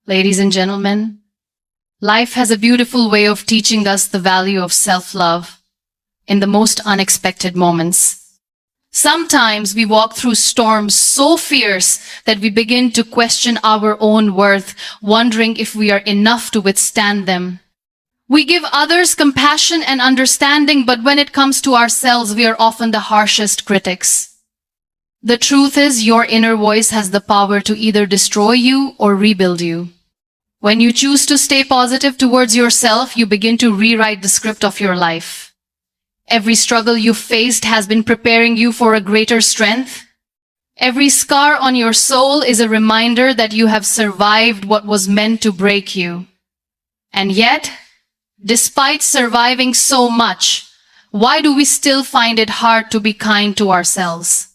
Ladies and gentlemen, life has a beautiful way of teaching us the value of self-love in the most unexpected moments. Sometimes we walk through storms so fierce that we begin to question our own worth, wondering if we are enough to withstand them. We give others compassion and understanding, but when it comes to ourselves, we are often the harshest critics. The truth is, your inner voice has the power to either destroy you or rebuild you. When you choose to stay positive towards yourself, you begin to rewrite the script of your life. Every struggle you faced has been preparing you for a greater strength. Every scar on your soul is a reminder that you have survived what was meant to break you. And yet, despite surviving so much, why do we still find it hard to be kind to ourselves?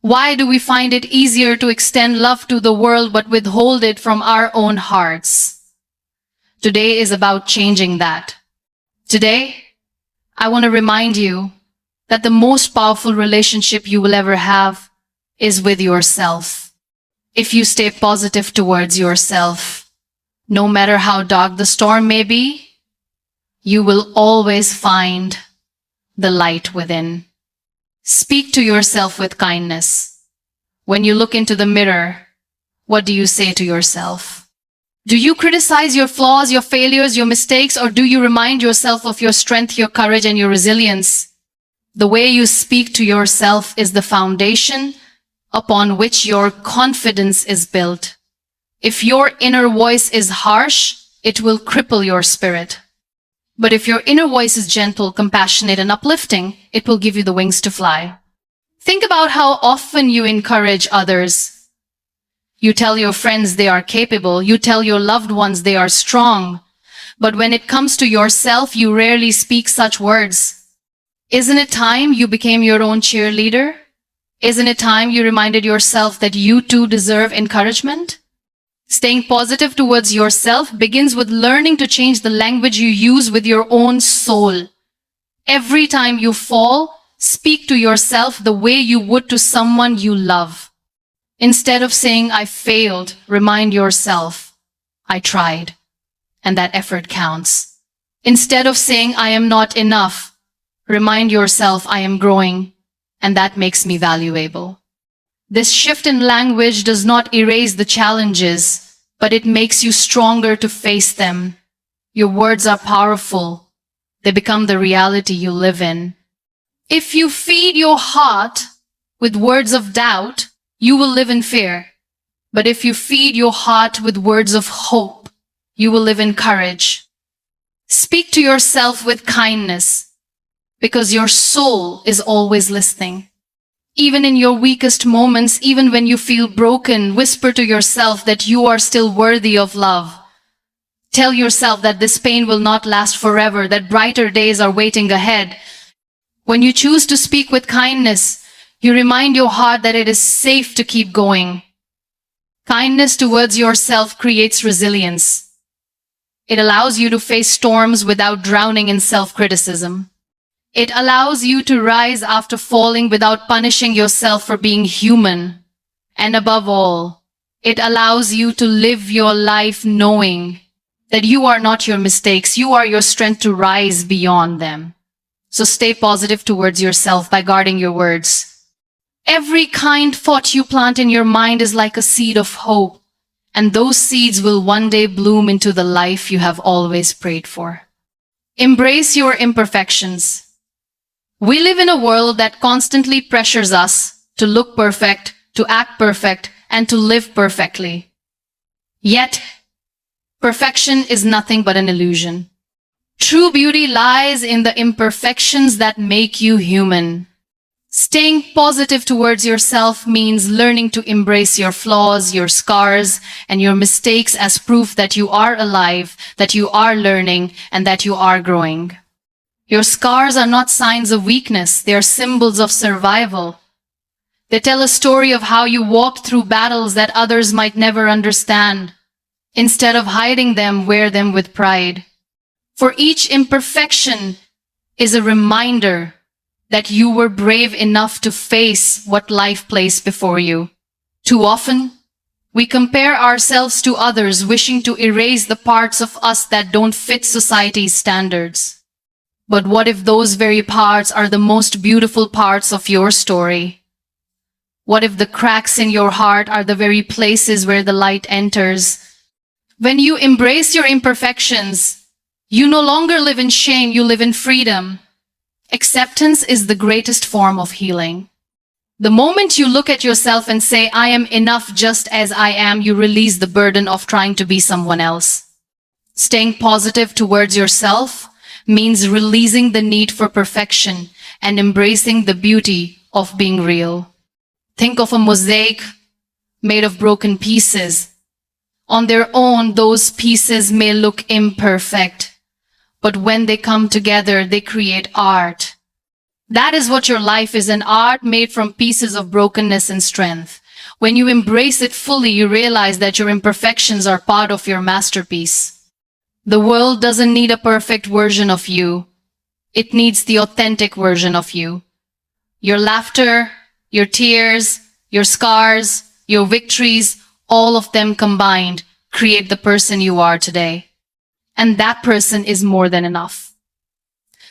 Why do we find it easier to extend love to the world but withhold it from our own hearts? Today is about changing that. Today, I want to remind you that the most powerful relationship you will ever have is with yourself. If you stay positive towards yourself, no matter how dark the storm may be, you will always find the light within. Speak to yourself with kindness. When you look into the mirror, what do you say to yourself? Do you criticize your flaws, your failures, your mistakes, or do you remind yourself of your strength, your courage, and your resilience? The way you speak to yourself is the foundation upon which your confidence is built. If your inner voice is harsh, it will cripple your spirit. But if your inner voice is gentle, compassionate, and uplifting, it will give you the wings to fly. Think about how often you encourage others. You tell your friends they are capable. You tell your loved ones they are strong. But when it comes to yourself, you rarely speak such words. Isn't it time you became your own cheerleader? Isn't it time you reminded yourself that you too deserve encouragement? Staying positive towards yourself begins with learning to change the language you use with your own soul. Every time you fall, speak to yourself the way you would to someone you love. Instead of saying, I failed, remind yourself, I tried, and that effort counts. Instead of saying, I am not enough, remind yourself, I am growing, and that makes me valuable. This shift in language does not erase the challenges, but it makes you stronger to face them. Your words are powerful. They become the reality you live in. If you feed your heart with words of doubt, you will live in fear. But if you feed your heart with words of hope, you will live in courage. Speak to yourself with kindness, because your soul is always listening. Even in your weakest moments, even when you feel broken, whisper to yourself that you are still worthy of love. Tell yourself that this pain will not last forever, that brighter days are waiting ahead. When you choose to speak with kindness, you remind your heart that it is safe to keep going. Kindness towards yourself creates resilience. It allows you to face storms without drowning in self-criticism. It allows you to rise after falling without punishing yourself for being human. And above all, it allows you to live your life knowing that you are not your mistakes. You are your strength to rise beyond them. So stay positive towards yourself by guarding your words. Every kind thought you plant in your mind is like a seed of hope, and those seeds will one day bloom into the life you have always prayed for. Embrace your imperfections. We live in a world that constantly pressures us to look perfect, to act perfect, and to live perfectly. Yet, perfection is nothing but an illusion. True beauty lies in the imperfections that make you human. Staying positive towards yourself means learning to embrace your flaws, your scars, and your mistakes as proof that you are alive, that you are learning, and that you are growing. Your scars are not signs of weakness. They are symbols of survival. They tell a story of how you walked through battles that others might never understand. Instead of hiding them, wear them with pride. For each imperfection is a reminder that you were brave enough to face what life placed before you. Too often, We compare ourselves to others, wishing to erase the parts of us that don't fit society's standards. But what if those very parts are the most beautiful parts of your story? What if the cracks in your heart are the very places where the light enters? When you embrace your imperfections, you no longer live in shame, you live in freedom. Acceptance is the greatest form of healing. The moment you look at yourself and say, I am enough just as I am, you release the burden of trying to be someone else. Staying positive towards yourself means releasing the need for perfection and embracing the beauty of being real. Think of a mosaic made of broken pieces. On their own, those pieces may look imperfect, but when they come together, they create art. That is what your life is, an art made from pieces of brokenness and strength. When you embrace it fully, you realize that your imperfections are part of your masterpiece. The world doesn't need a perfect version of you. It needs the authentic version of you. Your laughter, your tears, your scars, your victories, all of them combined create the person you are today. And that person is more than enough.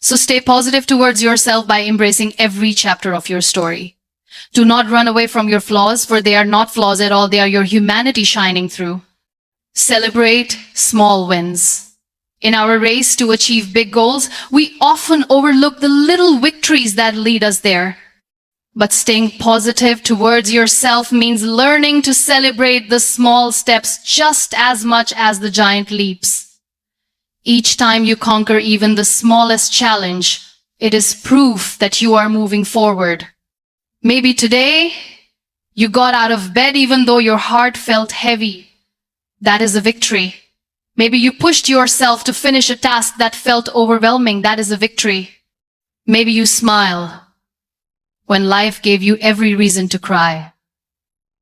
So stay positive towards yourself by embracing every chapter of your story. Do not run away from your flaws, for they are not flaws at all. They are your humanity shining through. Celebrate small wins. In our race to achieve big goals, we often overlook the little victories that lead us there. But staying positive towards yourself means learning to celebrate the small steps just as much as the giant leaps. Each time you conquer even the smallest challenge, it is proof that you are moving forward. Maybe today, you got out of bed even though your heart felt heavy. That is a victory. Maybe you pushed yourself to finish a task that felt overwhelming. That is a victory. Maybe you smile when life gave you every reason to cry.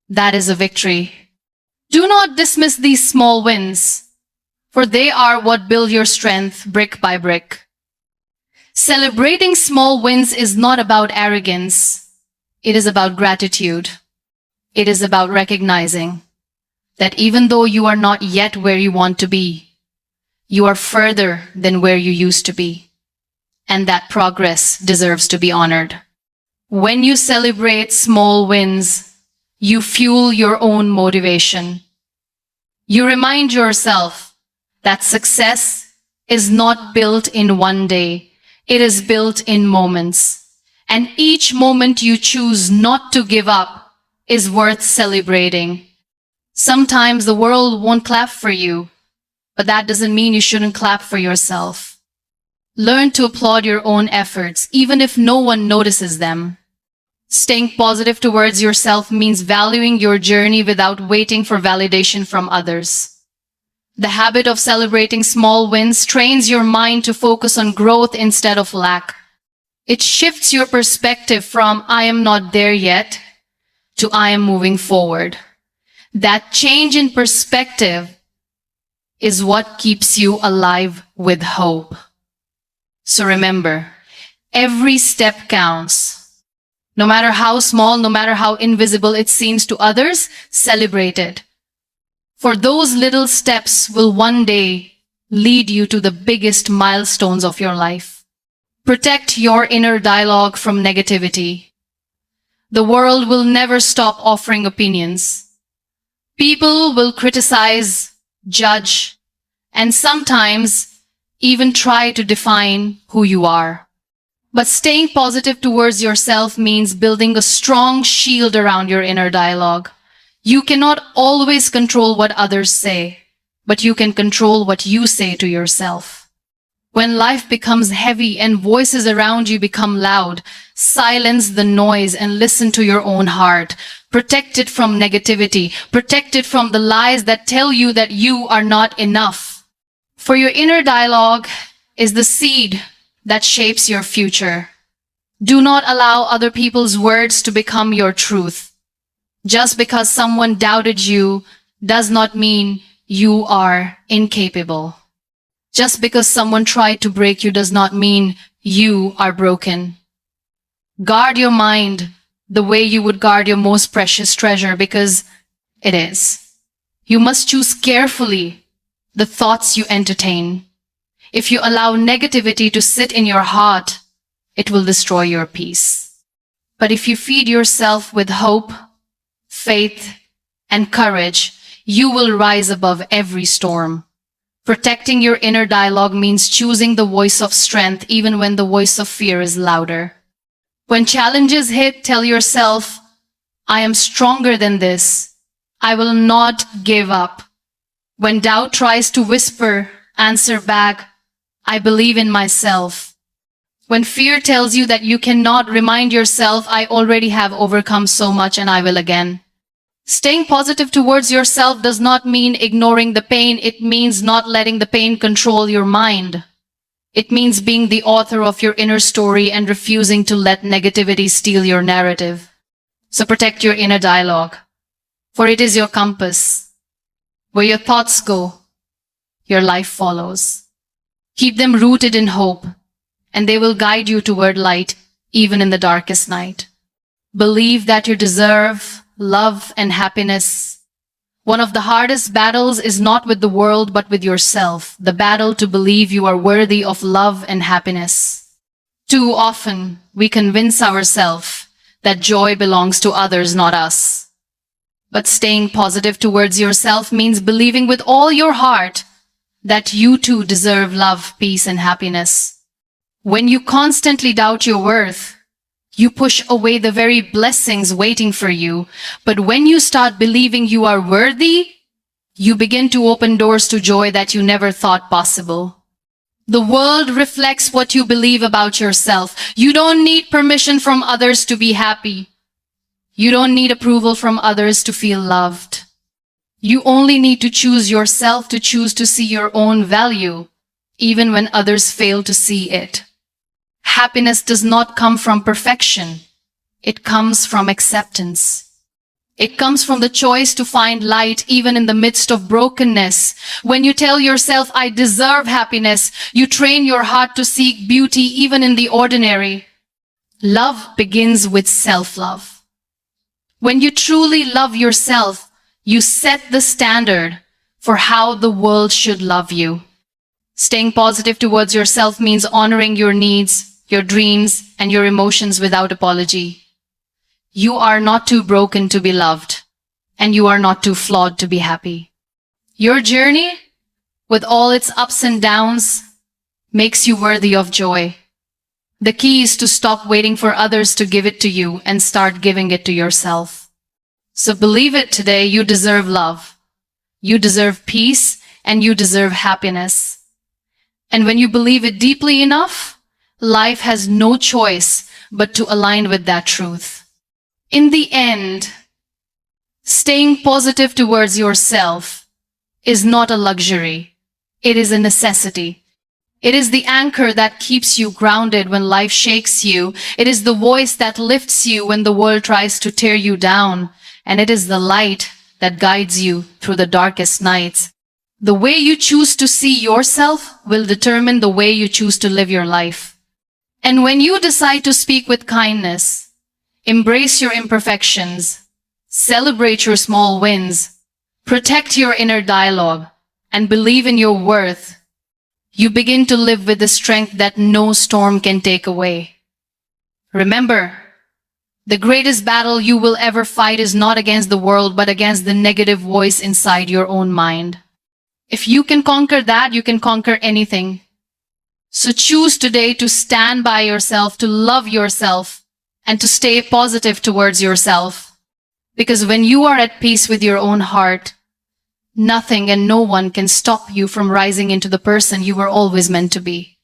That is a victory. Do not dismiss these small wins, for they are what build your strength brick by brick. Celebrating small wins is not about arrogance. It is about gratitude. It is about recognizing that even though you are not yet where you want to be, you are further than where you used to be. And that progress deserves to be honored. When you celebrate small wins, you fuel your own motivation. You remind yourself that success is not built in one day. It is built in moments. And each moment you choose not to give up is worth celebrating. Sometimes the world won't clap for you, but that doesn't mean you shouldn't clap for yourself. Learn to applaud your own efforts, even if no one notices them. Staying positive towards yourself means valuing your journey without waiting for validation from others. The habit of celebrating small wins trains your mind to focus on growth instead of lack. It shifts your perspective from I am not there yet to I am moving forward. That change in perspective is what keeps you alive with hope. So remember, every step counts. No matter how small, no matter how invisible it seems to others, celebrate it. For those little steps will one day lead you to the biggest milestones of your life. Protect your inner dialogue from negativity. The world will never stop offering opinions. People will criticize, judge, and sometimes even try to define who you are. But staying positive towards yourself means building a strong shield around your inner dialogue. You cannot always control what others say, but you can control what you say to yourself. When life becomes heavy and voices around you become loud, silence the noise and listen to your own heart. Protect it from negativity. Protect it from the lies that tell you that you are not enough. For your inner dialogue is the seed that shapes your future. Do not allow other people's words to become your truth. Just because someone doubted you does not mean you are incapable. Just because someone tried to break you does not mean you are broken. Guard your mind the way you would guard your most precious treasure, because it is. You must choose carefully the thoughts you entertain. If you allow negativity to sit in your heart, it will destroy your peace. But if you feed yourself with hope, faith, and courage, you will rise above every storm. Protecting your inner dialogue means choosing the voice of strength even when the voice of fear is louder. When challenges hit, tell yourself, I am stronger than this. I will not give up. When doubt tries to whisper, answer back, I believe in myself. When fear tells you that you cannot, remind yourself, I already have overcome so much and I will again. Staying positive towards yourself does not mean ignoring the pain. It means not letting the pain control your mind. It means being the author of your inner story and refusing to let negativity steal your narrative. So protect your inner dialogue, for it is your compass. Where your thoughts go, your life follows. Keep them rooted in hope, and they will guide you toward light, even in the darkest night. Believe that you deserve love and happiness. One of the hardest battles is not with the world, but with yourself. The battle to believe you are worthy of love and happiness. Too often, we convince ourselves that joy belongs to others, not us. But staying positive towards yourself means believing with all your heart that you too deserve love, peace, and happiness. When you constantly doubt your worth, you push away the very blessings waiting for you. But when you start believing you are worthy, you begin to open doors to joy that you never thought possible. The world reflects what you believe about yourself. You don't need permission from others to be happy. You don't need approval from others to feel loved. You only need to choose yourself, to choose to see your own value, even when others fail to see it. Happiness does not come from perfection. It comes from acceptance. It comes from the choice to find light even in the midst of brokenness. When you tell yourself, I deserve happiness, you train your heart to seek beauty even in the ordinary. Love begins with self-love. When you truly love yourself, you set the standard for how the world should love you. Staying positive towards yourself means honoring your needs, your dreams, and your emotions without apology. You are not too broken to be loved, and you are not too flawed to be happy. Your journey, with all its ups and downs, makes you worthy of joy. The key is to stop waiting for others to give it to you and start giving it to yourself. So believe it today, you deserve love. You deserve peace, and you deserve happiness. And when you believe it deeply enough, life has no choice but to align with that truth. In the end, staying positive towards yourself is not a luxury. It is a necessity. It is the anchor that keeps you grounded when life shakes you. It is the voice that lifts you when the world tries to tear you down. And it is the light that guides you through the darkest nights. The way you choose to see yourself will determine the way you choose to live your life. And when you decide to speak with kindness, embrace your imperfections, celebrate your small wins, protect your inner dialogue, and believe in your worth, you begin to live with the strength that no storm can take away. Remember, the greatest battle you will ever fight is not against the world, but against the negative voice inside your own mind. If you can conquer that, you can conquer anything. So choose today to stand by yourself, to love yourself, and to stay positive towards yourself. Because when you are at peace with your own heart, nothing and no one can stop you from rising into the person you were always meant to be.